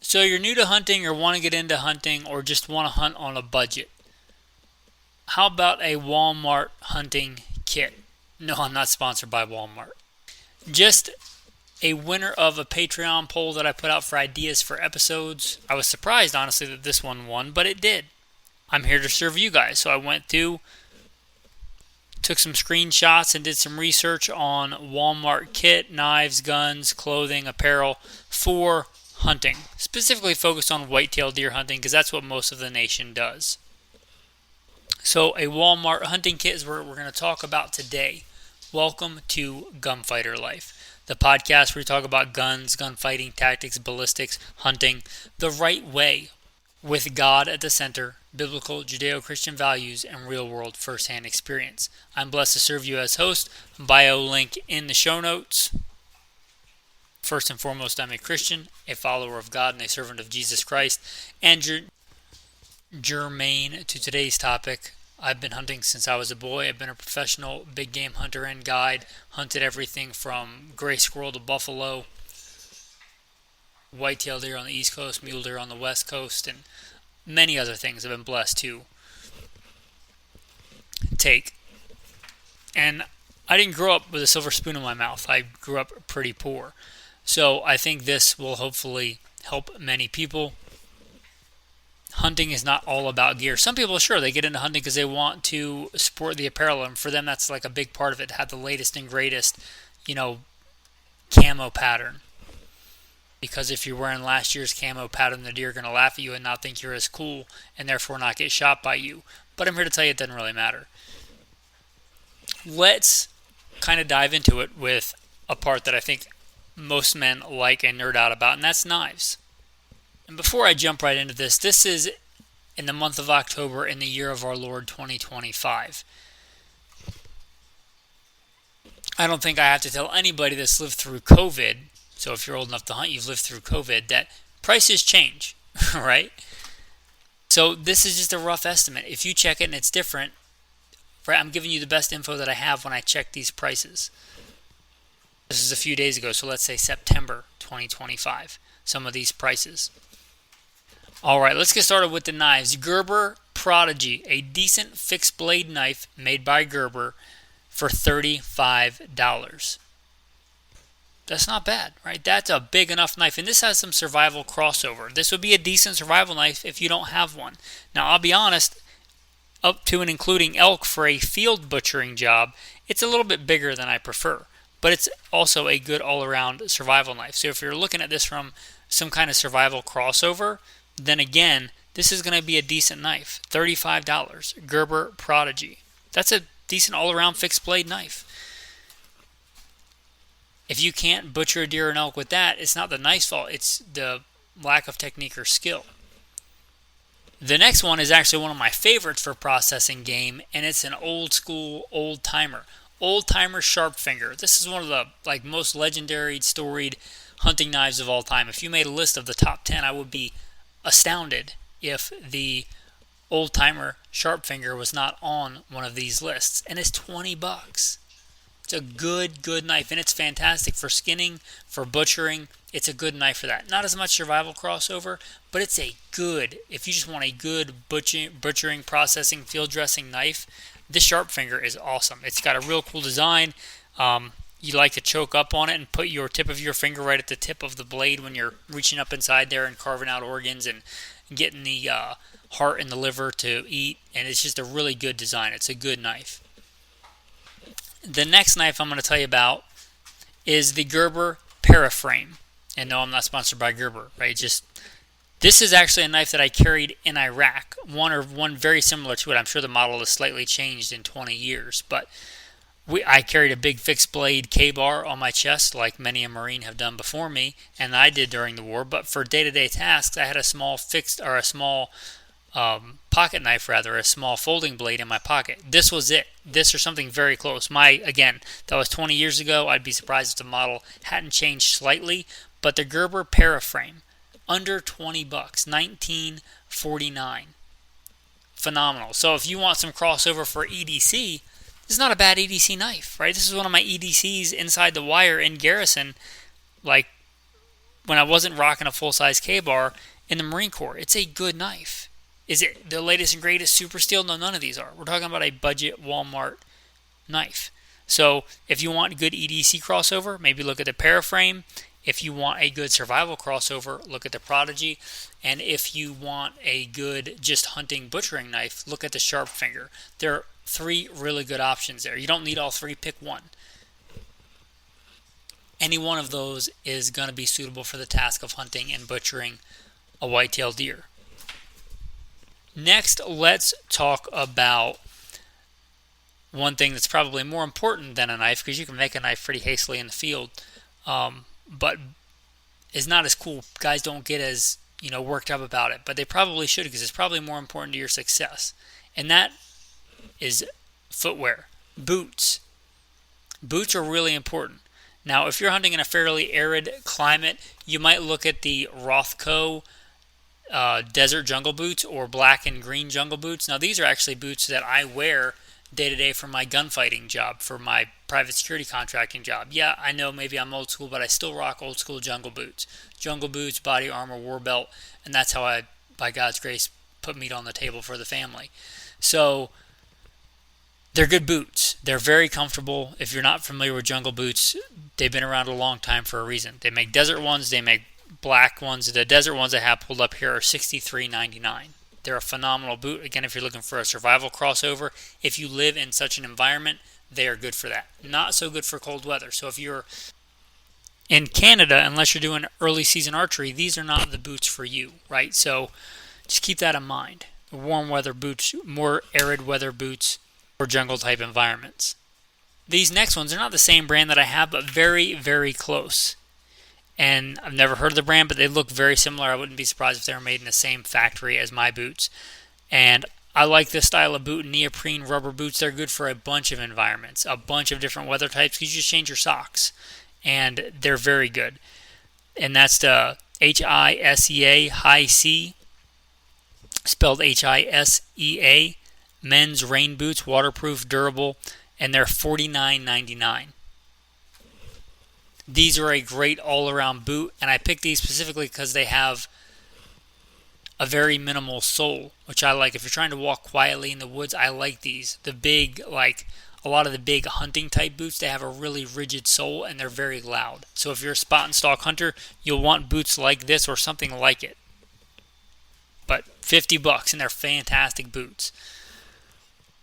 So you're new to hunting or want to get into hunting or just want to hunt on a budget. How about a Walmart hunting kit? No, I'm not sponsored by Walmart. Just a winner of a Patreon poll that I put out for ideas for episodes. I was surprised, honestly, that this one won, but it did. I'm here to serve you guys. So I went through, took some screenshots, and did some research on Walmart kit, knives, guns, clothing, apparel for hunting. Specifically focused on whitetail deer hunting because that's what most of the nation does. So a Walmart hunting kit is what we're going to talk about today. Welcome to Gunfighter Life, the podcast where we talk about guns, gunfighting, tactics, ballistics, hunting, the right way, with God at the center, biblical Judeo-Christian values, and real-world first-hand experience. I'm blessed to serve you as host. Bio link in the show notes. First and foremost, I'm a Christian, a follower of God, and a servant of Jesus Christ. And germane to today's topic, I've been hunting since I was a boy. I've been a professional big game hunter and guide. Hunted everything from gray squirrel to buffalo, whitetail deer on the East Coast, mule deer on the West Coast, and many other things I've been blessed to take. And I didn't grow up with a silver spoon in my mouth. I grew up pretty poor. So I think this will hopefully help many people. Hunting is not all about gear. Some people, sure, they get into hunting because they want to support the apparel, and for them that's like a big part of it, to have the latest and greatest, camo pattern. Because if you're wearing last year's camo pattern, the deer are going to laugh at you and not think you're as cool, and therefore not get shot by you. But I'm here to tell you it doesn't really matter. Let's kind of dive into it with a part that I think most men like and nerd out about, and that's knives. And before I jump right into this, this is in the month of October in the year of our Lord 2025. I don't think I have to tell anybody that's lived through COVID, so if you're old enough to hunt, you've lived through COVID, that prices change, right? So this is just a rough estimate. If you check it and it's different, right, I'm giving you the best info that I have when I check these prices. This is a few days ago, so let's say September 2025, some of these prices. All right, let's get started with the knives. Gerber Prodigy, a decent fixed blade knife made by Gerber for $35. That's not bad, right? That's a big enough knife, and this has some survival crossover. This would be a decent survival knife if you don't have one. Now, I'll be honest, up to and including elk for a field butchering job, it's a little bit bigger than I prefer, but it's also a good all-around survival knife. So if you're looking at this from some kind of survival crossover, then again, this is going to be a decent knife. $35, Gerber Prodigy. That's a decent all-around fixed blade knife. If you can't butcher a deer or an elk with that, it's not the knife's fault. It's the lack of technique or skill. The next one is actually one of my favorites for processing game, and it's an old school old timer. Old timer sharp finger. This is one of the most legendary, storied hunting knives of all time. If you made a list of the top 10, I would be astounded if the old timer sharp finger was not on one of these lists. And it's $20. It's a good knife, and it's fantastic for skinning, for butchering. It's a good knife for that. Not as much survival crossover, but it's a good, if you just want a good butchering, processing, field dressing knife, this sharp finger is awesome. It's got a real cool design. You like to choke up on it and put your tip of your finger right at the tip of the blade when you're reaching up inside there and carving out organs and getting the heart and the liver to eat. And it's just a really good design. It's a good knife. The next knife I'm going to tell you about is the Gerber Paraframe. And no, I'm not sponsored by Gerber, right? This is actually a knife that I carried in Iraq. One very similar to it. I'm sure the model has slightly changed in 20 years, but I carried a big fixed blade K-bar on my chest, like many a Marine have done before me, and I did during the war. But for day-to-day tasks, I had a small pocket knife, a small folding blade in my pocket. This was it. This or something very close. That was 20 years ago. I'd be surprised if the model hadn't changed slightly. But the Gerber Paraframe, under $20, $19.49. Phenomenal. So if you want some crossover for EDC, this is not a bad EDC knife, right? This is one of my EDCs inside the wire in Garrison, when I wasn't rocking a full-size K-bar in the Marine Corps. It's a good knife. Is it the latest and greatest super steel? No, none of these are. We're talking about a budget Walmart knife. So if you want good EDC crossover, maybe look at the Paraframe. If you want a good survival crossover, look at the Prodigy. And if you want a good just hunting butchering knife, look at the Sharpfinger. There are 3 really good options there. You don't need all 3, pick one. Any one of those is going to be suitable for the task of hunting and butchering a white-tailed deer. Next, let's talk about one thing that's probably more important than a knife, because you can make a knife pretty hastily in the field, but is not as cool. Guys don't get as worked up about it, but they probably should, because it's probably more important to your success, and that is footwear. Boots. Boots are really important. Now, if you're hunting in a fairly arid climate, you might look at the Rothco desert jungle boots or black and green jungle boots. Now, these are actually boots that I wear day to day for my gunfighting job, for my private security contracting job. Yeah, I know maybe I'm old school, but I still rock old school jungle boots. Jungle boots, body armor, war belt, and that's how I, by God's grace, put meat on the table for the family. So they're good boots. They're very comfortable. If you're not familiar with jungle boots, they've been around a long time for a reason. They make desert ones. They make black ones. The desert ones I have pulled up here are $63.99. They're a phenomenal boot. Again, if you're looking for a survival crossover, if you live in such an environment, they are good for that. Not so good for cold weather. So if you're in Canada, unless you're doing early season archery, these are not the boots for you, right? So just keep that in mind. Warm weather boots, more arid weather boots, or jungle type environments. These next ones are not the same brand that I have, but very, very close. And I've never heard of the brand, but they look very similar. I wouldn't be surprised if they were made in the same factory as my boots. And I like this style of boot, neoprene rubber boots. They're good for a bunch of environments, a bunch of different weather types, because you just change your socks. And they're very good. And that's the HISEA, high C, spelled HISEA. Men's rain boots, waterproof, durable, and they're $49.99. These are a great all-around boot, and I picked these specifically because they have a very minimal sole, which I like. If you're trying to walk quietly in the woods, I like these. The big, like a lot of the big hunting type boots, they have a really rigid sole, and they're very loud. So if you're a spot and stalk hunter, you'll want boots like this or something like it. But $50, and they're fantastic boots.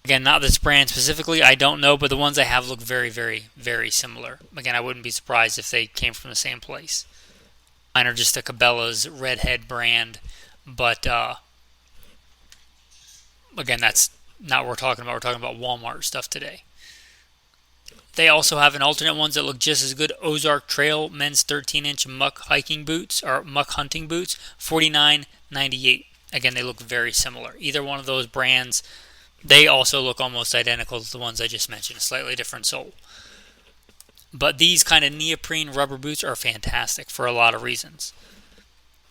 Again, not this brand specifically, I don't know, but the ones I have look very, very, very similar. Again, I wouldn't be surprised if they came from the same place. Mine are just a Cabela's Redhead brand, but again, that's not what we're talking about. We're talking about Walmart stuff today. They also have an alternate ones that look just as good. Ozark Trail men's 13-inch muck hiking boots, or muck hunting boots, $49.98. Again, they look very similar. Either one of those brands, they also look almost identical to the ones I just mentioned, a slightly different sole. But these kind of neoprene rubber boots are fantastic for a lot of reasons.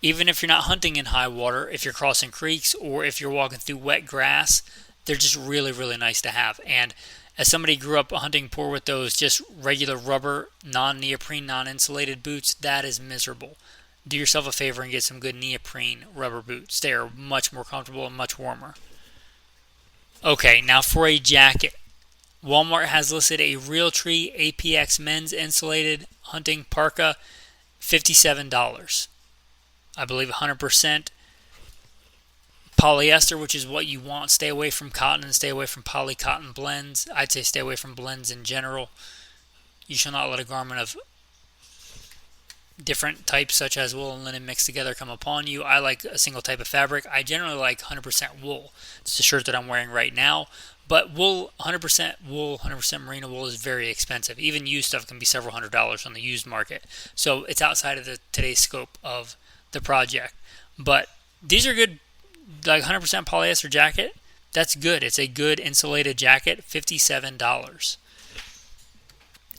Even if you're not hunting in high water, if you're crossing creeks or if you're walking through wet grass, they're just really, really nice to have. And as somebody who grew up hunting poor with those just regular rubber, non-neoprene, non-insulated boots, that is miserable. Do yourself a favor and get some good neoprene rubber boots. They are much more comfortable and much warmer. Okay, now for a jacket. Walmart has listed a Realtree APX men's insulated hunting parka, $57. I believe 100% polyester, which is what you want. Stay away from cotton and stay away from poly-cotton blends. I'd say stay away from blends in general. You shall not let a garment of different types such as wool and linen mixed together come upon you. I like a single type of fabric. I generally like 100% wool. It's the shirt that I'm wearing right now. But wool, 100% wool, 100% merino wool is very expensive. Even used stuff can be several $100s on the used market. So it's outside of today's scope of the project. But these are good, like 100% polyester jacket. That's good. It's a good insulated jacket, $57.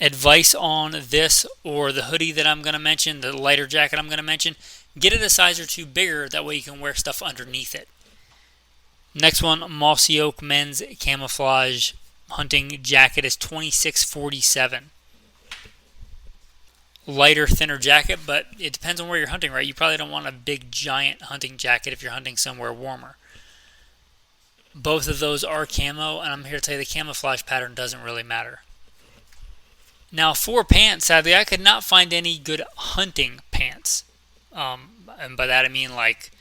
Advice on this or the hoodie that I'm going to mention, the lighter jacket I'm going to mention, get it a size or two bigger. That way you can wear stuff underneath it. Next one, Mossy Oak men's camouflage hunting jacket is $26.47. lighter, thinner jacket, but it depends on where you're hunting, right? You probably don't want a big, giant hunting jacket if you're hunting somewhere warmer. Both of those are camo, and I'm here to tell you the camouflage pattern doesn't really matter. Now, for pants, sadly, I could not find any good hunting pants. And by that I mean like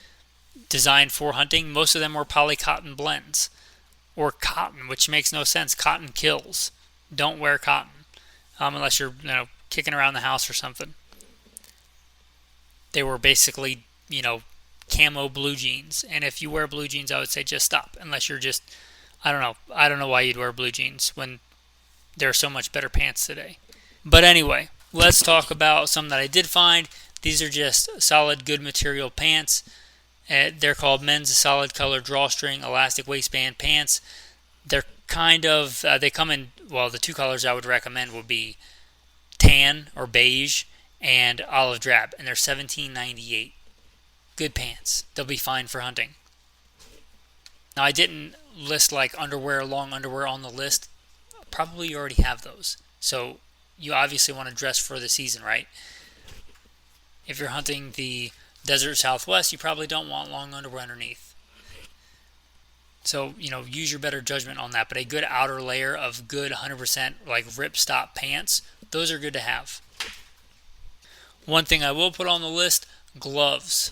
designed for hunting. Most of them were polycotton blends or cotton, which makes no sense. Cotton kills. Don't wear cotton unless you're kicking around the house or something. They were basically camo blue jeans, and if you wear blue jeans, I would say just stop. Unless you're just I don't know why you'd wear blue jeans when there are so much better pants today. But anyway, let's talk about some that I did find. These are just solid, good material pants. They're called men's solid color drawstring elastic waistband pants. They're they come in, well, the two colors I would recommend would be tan or beige and olive drab, and they're $17.98. Good pants. They'll be fine for hunting. Now, I didn't list like underwear, long underwear on the list. Probably you already have those. So you obviously want to dress for the season, right? If you're hunting the desert Southwest, you probably don't want long underwear underneath. So, use your better judgment on that. But a good outer layer of good 100% like ripstop pants, those are good to have. One thing I will put on the list, gloves.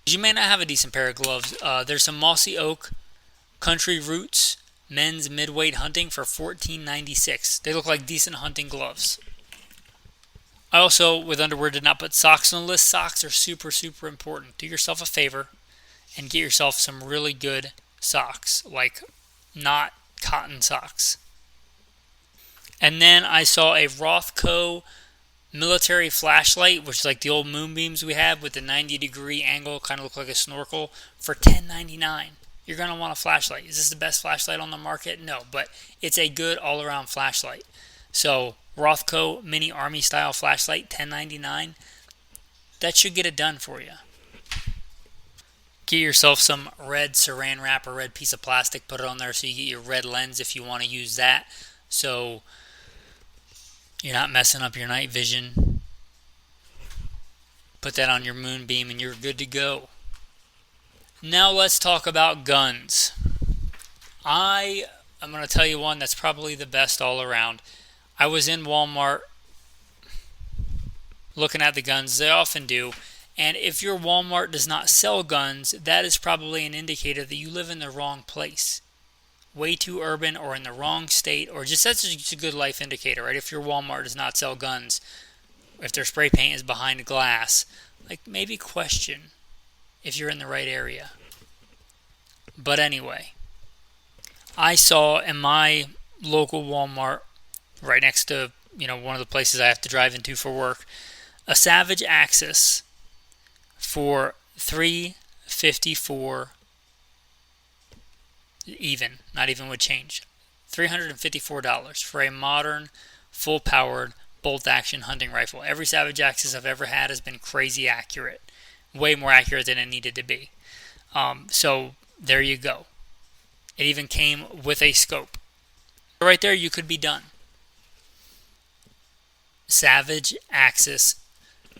You may not have a decent pair of gloves. There's some Mossy Oak Country Roots men's midweight hunting for $14.96. They look like decent hunting gloves. I also, with underwear, did not put socks on the list. Socks are super, super important. Do yourself a favor and get yourself some really good socks, like not cotton socks. And then I saw a Rothco military flashlight, which is like the old moonbeams we had with the 90-degree angle, kind of look like a snorkel, for $10.99. You're going to want a flashlight. Is this the best flashlight on the market? No, but it's a good all-around flashlight. So Rothco Mini Army style flashlight, $10.99. That should get it done for you. Get yourself some red saran wrap or red piece of plastic. Put it on there so you get your red lens if you want to use that. So you're not messing up your night vision. Put that on your moonbeam and you're good to go. Now let's talk about guns. I'm going to tell you one that's probably the best all around. I was in Walmart looking at the guns. They often do. And if your Walmart does not sell guns, that is probably an indicator that you live in the wrong place. Way too urban or in the wrong state, or just that's just a good life indicator, right? If your Walmart does not sell guns, if their spray paint is behind glass, like maybe question if you're in the right area. But anyway, I saw in my local Walmart, right next to one of the places I have to drive into for work, a Savage Axis for $354 even, not even with change. $354 for a modern, full-powered, bolt-action hunting rifle. Every Savage Axis I've ever had has been crazy accurate. Way more accurate than it needed to be. So there you go. It even came with a scope. Right there, you could be done. Savage Axis.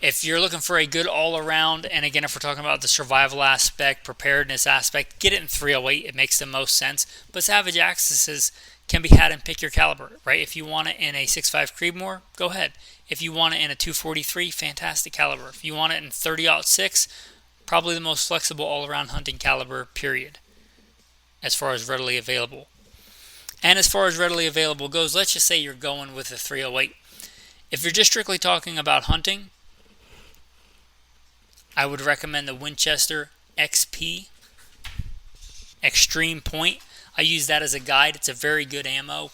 If you're looking for a good all-around, and again, if we're talking about the survival aspect, preparedness aspect, get it in 308. It makes the most sense. But Savage Axes can be had in pick your caliber, right? If you want it in a 6.5 Creedmoor, go ahead. If you want it in a 243, fantastic caliber. If you want it in 30-06, probably the most flexible all-around hunting caliber, period, as far as readily available. And as far as readily available goes, let's just say you're going with a 308. If you're just strictly talking about hunting, I would recommend the Winchester XP Extreme Point. I use that as a guide. It's a very good ammo.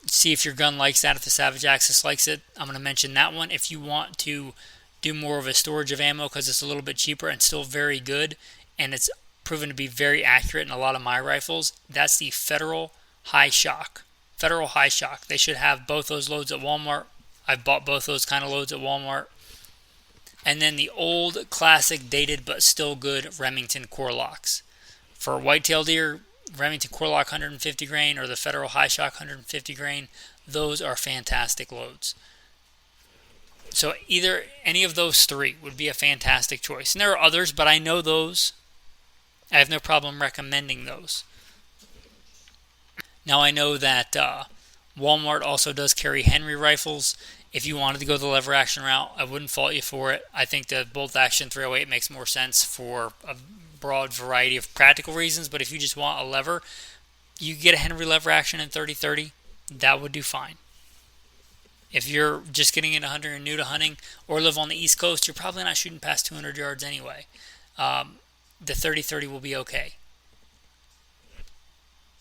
See if your gun likes that, if the Savage Axis likes it. I'm going to mention that one. If you want to do more of a storage of ammo because it's a little bit cheaper and still very good, and it's proven to be very accurate in a lot of my rifles, that's the Federal High Shock. Federal High Shock. They should have both those loads at Walmart. I've bought both those kind of loads at Walmart. And then the old, classic, dated, but still good Remington core locks. For whitetail deer, Remington core lock 150 grain or the Federal High Shock 150 grain, those are fantastic loads. So either any of those three would be a fantastic choice. And there are others, but I know those. I have no problem recommending those. Now I know that Walmart also does carry Henry rifles. If you wanted to go the lever action route, I wouldn't fault you for it. I think the bolt action 308 makes more sense for a broad variety of practical reasons, but if you just want a lever, you get a Henry lever action in 30-30, that would do fine. If you're just getting into hunting or new to hunting or live on the East Coast, you're probably not shooting past 200 yards anyway. The 30-30 will be okay.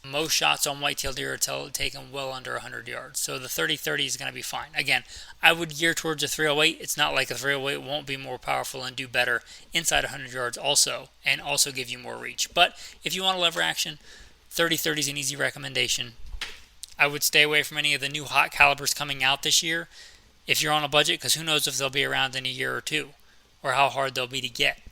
Most shots on whitetail deer are taken well under 100 yards, so the 30-30 is going to be fine. Again, I would gear towards a 308. It's not like a 308 won't be more powerful and do better inside 100 yards also, and also give you more reach. But if you want a lever action, 30-30 is an easy recommendation. I would stay away from any of the new hot calibers coming out this year if you're on a budget, because who knows if they'll be around in a year or two, or how hard they'll be to get.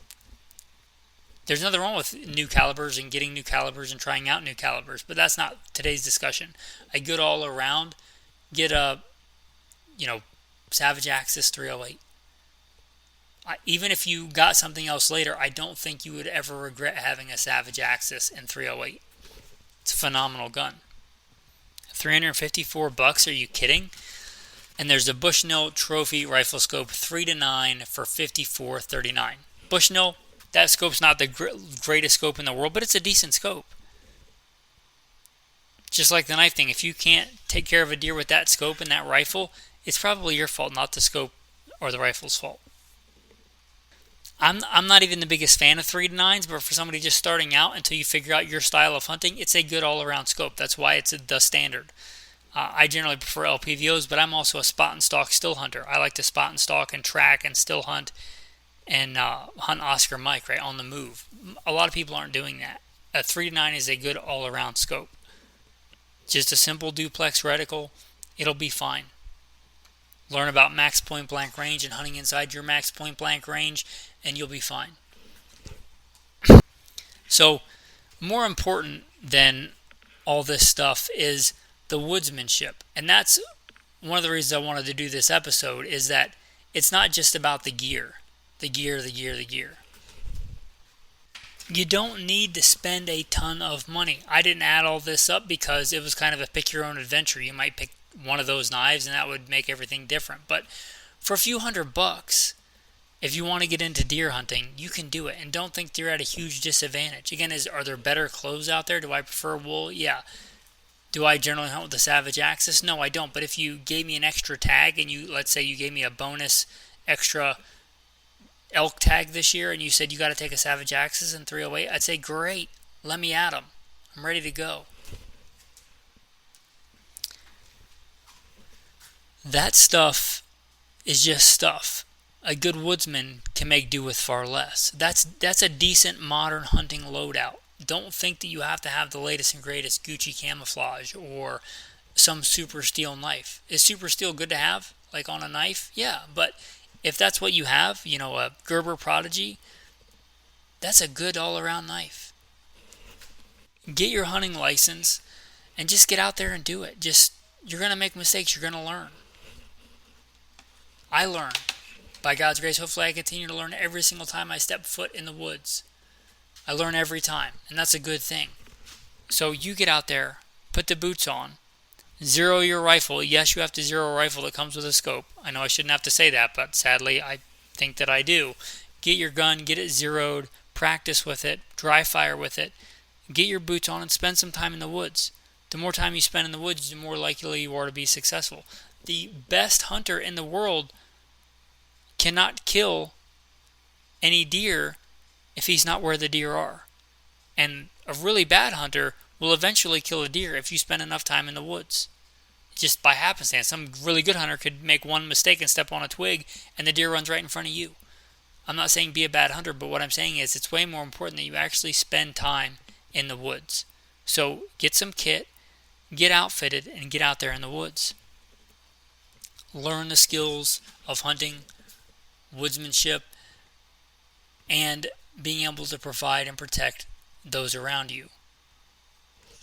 There's nothing wrong with new calibers and getting new calibers and trying out new calibers, but that's not today's discussion. A good all around, get a, Savage Axis 308. Even if you got something else later, I don't think you would ever regret having a Savage Axis in 308. It's a phenomenal gun. $354, are you kidding? And there's a Bushnell Trophy Rifle Scope 3-9 for $54.39. Bushnell, that scope's not the greatest scope in the world, but it's a decent scope. Just like the knife thing, if you can't take care of a deer with that scope and that rifle, it's probably your fault, not the scope or the rifle's fault. I'm not even the biggest fan of 3-9s, but for somebody just starting out, until you figure out your style of hunting, it's a good all-around scope. That's why it's the standard. I generally prefer LPVOs, but I'm also a spot and stalk still hunter. I like to spot and stalk and track and still hunt and hunt Oscar Mike, right, on the move. A lot of people aren't doing that. A 3-9 is a good all-around scope. Just a simple duplex reticle, it'll be fine. Learn about max point blank range and hunting inside your max point blank range, and you'll be fine. So, more important than all this stuff is the woodsmanship. And that's one of the reasons I wanted to do this episode, is that it's not just about the gear. The gear. You don't need to spend a ton of money. I didn't add all this up because it was kind of a pick your own adventure. You might pick one of those knives and that would make everything different. But for a few $100, if you want to get into deer hunting, you can do it. And don't think you're at a huge disadvantage. Again, are there better clothes out there? Do I prefer wool? Yeah. Do I generally hunt with the Savage Axis? No, I don't. But if you gave me an extra tag and let's say you gave me a bonus extra elk tag this year and you said you got to take a Savage Axis in 308, I'd say great, let me at them. I'm ready to go. That stuff is just stuff. A good woodsman can make do with far less. That's a decent modern hunting loadout. Don't think that you have to have the latest and greatest Gucci camouflage or some super steel knife. Is super steel good to have, like on a knife? Yeah, but if that's what you have, a Gerber Prodigy, that's a good all-around knife. Get your hunting license and just get out there and do it. You're going to make mistakes. You're going to learn. I learn. By God's grace, hopefully I continue to learn every single time I step foot in the woods. I learn every time, and that's a good thing. So you get out there, put the boots on, zero your rifle. Yes, you have to zero a rifle that comes with a scope. I know I shouldn't have to say that, but sadly I think that I do. Get your gun, get it zeroed, practice with it, dry fire with it. Get your boots on and spend some time in the woods. The more time you spend in the woods, the more likely you are to be successful. The best hunter in the world cannot kill any deer if he's not where the deer are. And a really bad hunter will eventually kill a deer if you spend enough time in the woods. Just by happenstance. Some really good hunter could make one mistake and step on a twig and the deer runs right in front of you. I'm not saying be a bad hunter, but what I'm saying is it's way more important that you actually spend time in the woods. So get some kit, get outfitted, and get out there in the woods. Learn the skills of hunting, woodsmanship, and being able to provide and protect those around you.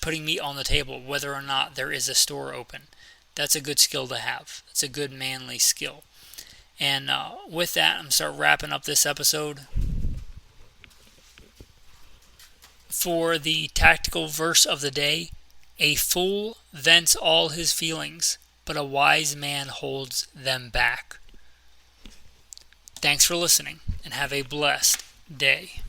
Putting meat on the table, whether or not there is a store open. That's a good skill to have. It's a good manly skill. And with that, I'm going to start wrapping up this episode. For the tactical verse of the day, a fool vents all his feelings, but a wise man holds them back. Thanks for listening, and have a blessed day.